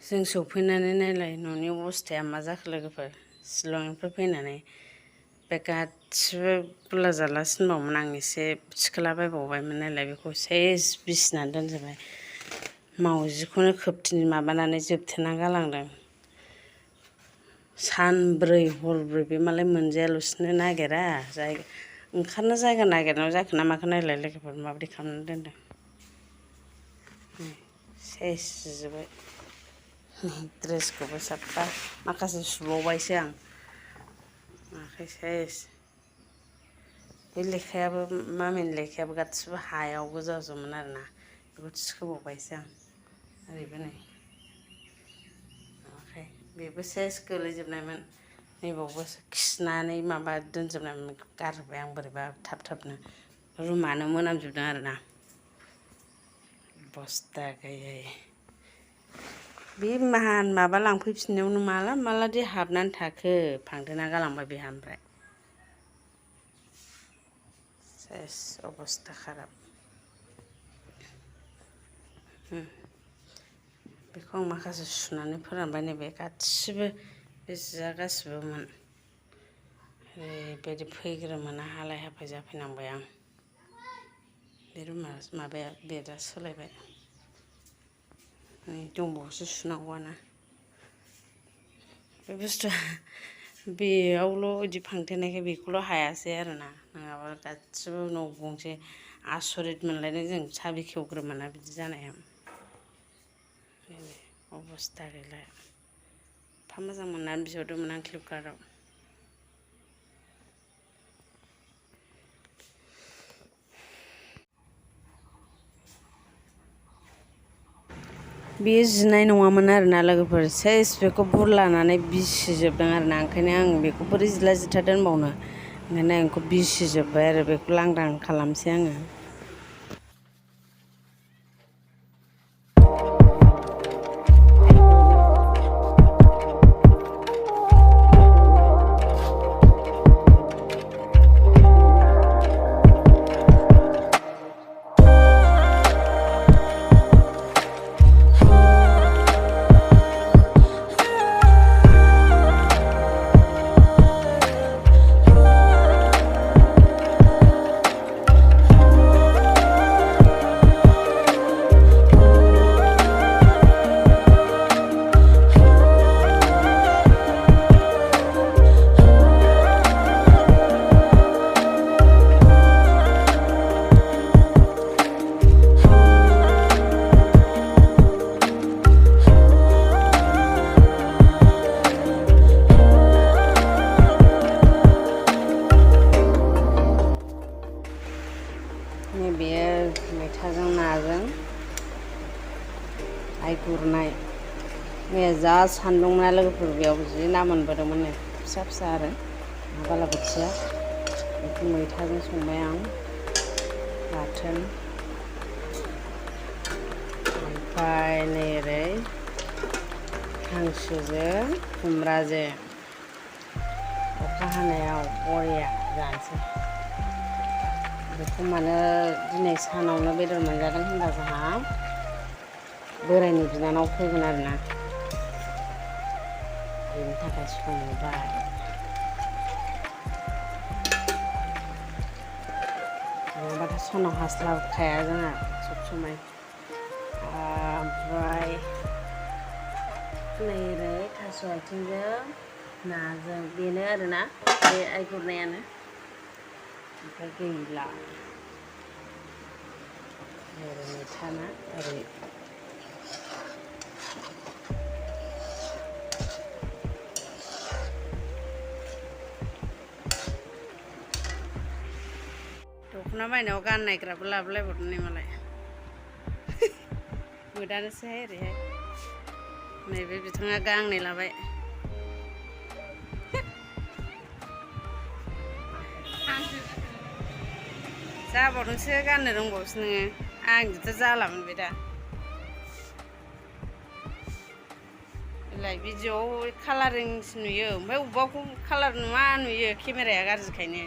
जों सौफैनानै नायलाय न'नि अबस्थाया मा जाखो लोगोफोर शिलंनिफ्राय फैनानै बे गासिबो गुला जालासिनबावोमोन आं एसे थिखोलाबायबावबायमोन नालाय बेखौ सेस बिसिनानै दोनजोबबाय मावजिखौनो खोबथिनि माबानानै जोबथेना गालांदों सानब्रै हरब्रै बे मालाय मोनजायाल'सिनो नागिरा ओंखारनो जायगा नागिरनायाव जाखो ना माखो नायलाय लोगोफोर माबायदि खालामनानै दोनदों सेस सुजोब्बाय ड्रेसखौबो साफा माखासे सुबावबायसो आं आखाइ सेस बे लेखायाबो मामिनि लेखायाबो गासिबो हायाव गोजाजोबमोन आरोना बेखौ थिखोबावबायसो आं ओरैबो नै आखाइ बेबो सेस गोलैजोबनायमोन नैबावबो खिनानै माबा दोनजोबनायमोन गारजोब्बाय आं बोरैबा थाब थाबनो रुमानो मोनामजोबदों आरोना बस्था गैयै बे माबा लांफैफिननायावनो माला हाबनानै थाखो फांथेना गालांबाय बेहा ओमफ्राय सेस अबस्था खाराब बेखौ आं माखासे सुनानै फोरानबाय नैबे गासिबो बे जिया गासिबोमोन ओरैबायदि फैग्रोमोना हालाय हाफाय जाफैनांबाय आं बे रुमा माबाया बेदा सोलायबाय नै दंबावोसो सुनांगौआनो बे बुस्थुआ बेयावल' बिदि फांथेनायखाय बेखौल' हायासै आरोना नङाबा गासिबो न' गंसे आसरित मोनलायदों जों साबि खेवग्रोमोना बिदि जानाया अबस्था गैला एफा मोजां मोननानै बिहरदोंमोन आं फ्लिपकार्टआव बेयो जिनाय नङामोन आरोना लोगोफोर सेस बेखौ बुरलानानै बिसिजोबदों आरोना ओंखायनो आं बेखौ बोरै जिला जिथा दोनबावनो ओंखायनो आं बेखौ बिसिजोब्बाय आरो बेखौ लांदां खालामसै आङो बेयो मैथाजों नाजों आइ गुरनाय मैया जा सान्दुंना लोगोफोर बेयाव जि ना मोनबोदोंमोन नै फिसा फिसा आरो बालाबोथिया बेखौ मैथाजों संबाय आं बाथोन ओमफ्राय नै ओरै हांसोजों खुमब्राजों अखा हानायाव बरिया जानोसै बेखौ मानो दिनै सानावनो बेदर मोनजादों होनबा जोंहा बोरायनि बिनानाव फैगोन आरोना बेनि थाखाय संबाय नङाबाथ' सानाव हास्लाबखाया जोंहा सब समाय ओमफ्राय नै ओरै थास' आथिंजों नाजों बेनो आरोना बे आइ गुरनायानो ओमफ्राय गैला ओरै मैथा ना ओरै दख'ना बायनायाव गाननायग्राबो लाबोलायबावदों नै मालाय मोदानोसैहाय ओरैहाय नैबे बिथाङा गांनै लाबाय जाबावदोंसो गाननो रोंबावसो नोङो आं बिदिथ' जालामोन बे दा भिडिअ'आव कालारिंसो नुयो ओमफ्राय अबेबाखौ कालार नुवा नुयो केमेराया गाज्रिखायनो